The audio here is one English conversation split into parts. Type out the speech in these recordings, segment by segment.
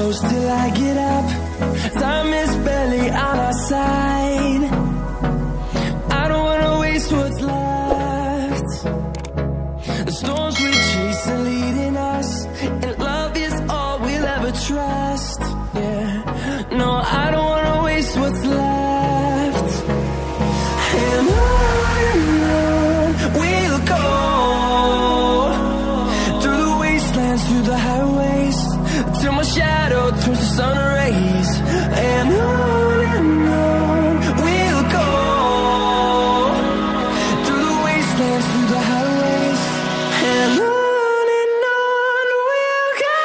close till I get up. Time is barely on our side. I don't wanna waste what's left. The storms we chase are leading us, and love is all we'll ever trust. Yeah, no, I don't wanna waste what's left. And on we'll go, through the wastelands, through the highways, till my shadow turns to sun rays. And on we'll go, through the wastelands, through the highways, and on we'll go.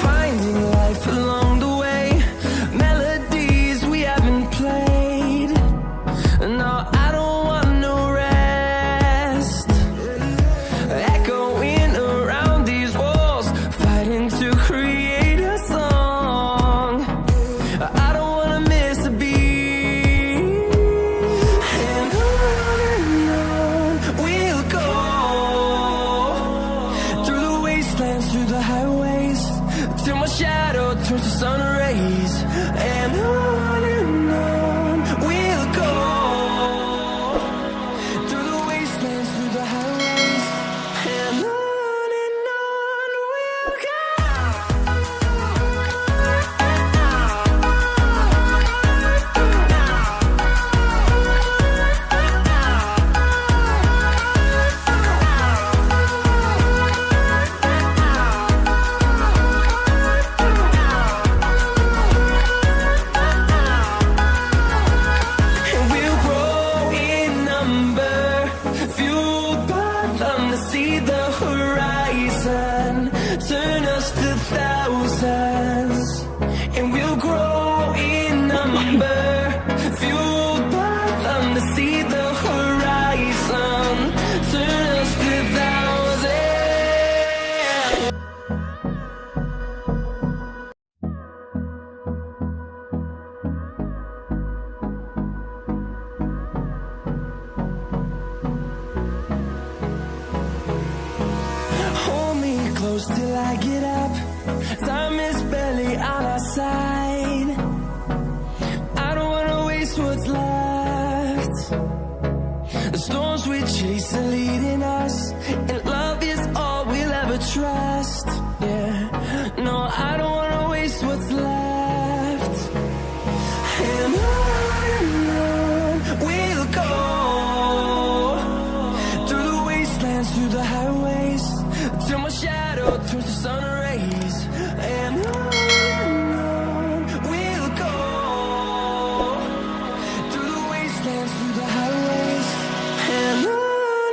Finding life along the way, melodies we haven't played. No, I don't want no rest. Echoing around these walls, fighting to create a song. I don't wanna miss a beat. And on we'll go, through the wastelands, through the highways, till my shadow turns to sun rays. And on we'll go, through the wastelands, through the highways, and on we'll go. And we'll grow in number, fueled by them to see the horizon, turn us to thousands. And we'll grow in number, fueled by them to see the horizon, turn us to thousands. Hold me close till I get up. Time is barely on our side. I don't wanna waste what's left. The storms we chase are leading us, and love is all we'll ever trust. Yeah, no, I don't wanna waste what's left. And on we'll go, through the wastelands, through the highways, till my shadow turns to sun rays. And on we'll go, through the wastelands, through the highways, and on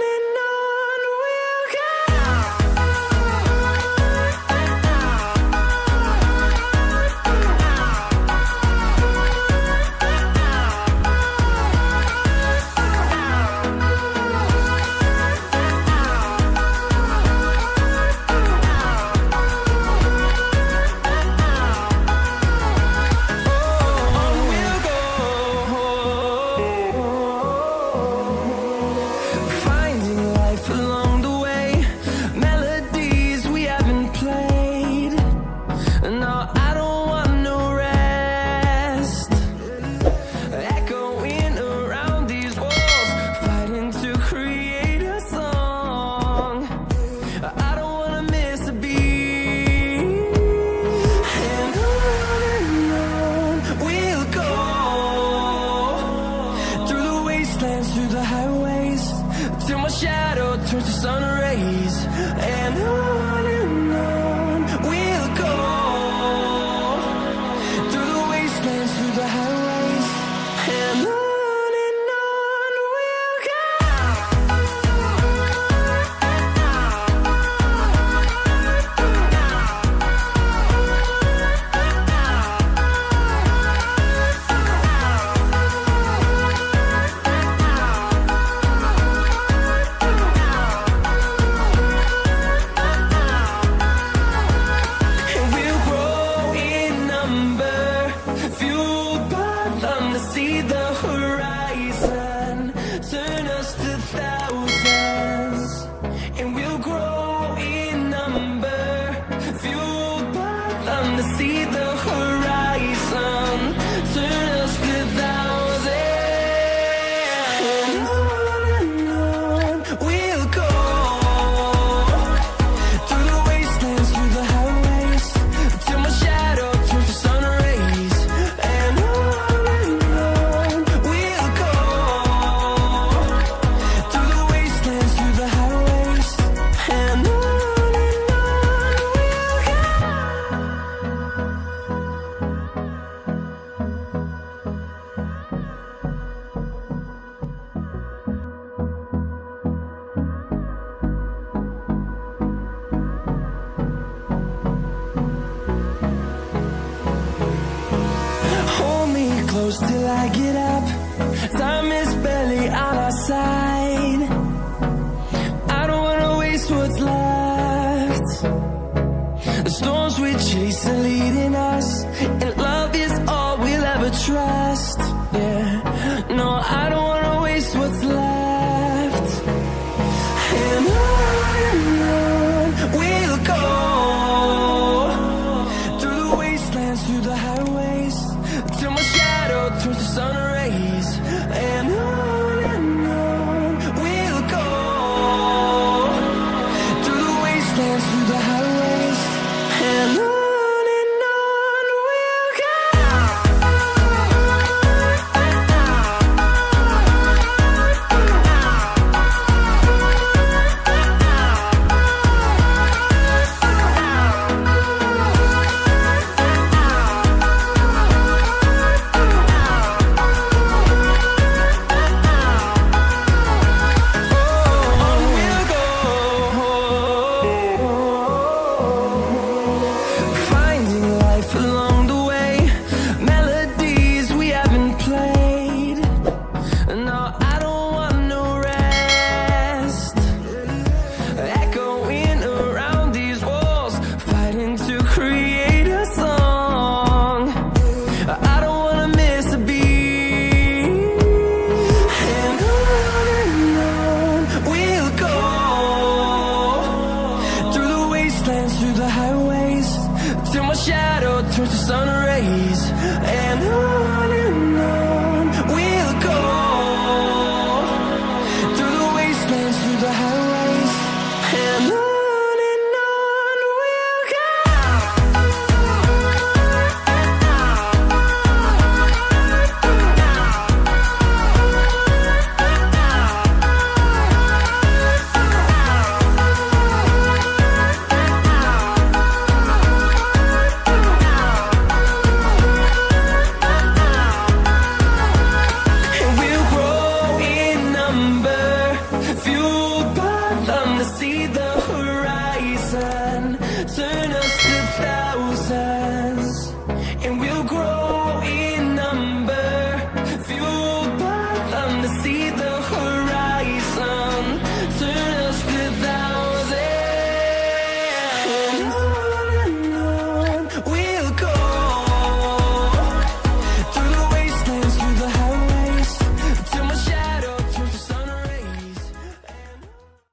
till I get up. Time is barely on our side. I don't wanna waste what's left. The storms we chase are leading us, and love is all we'll ever trust. Yeah, no, I don't wanna waste what's left. And on we'll go, through the wastelands, through the highways, till my shadow turns to sun rays. And on we'll go, through the wastelands, through the highways, and on. Through the highways, till my shadow turns to sun rays. And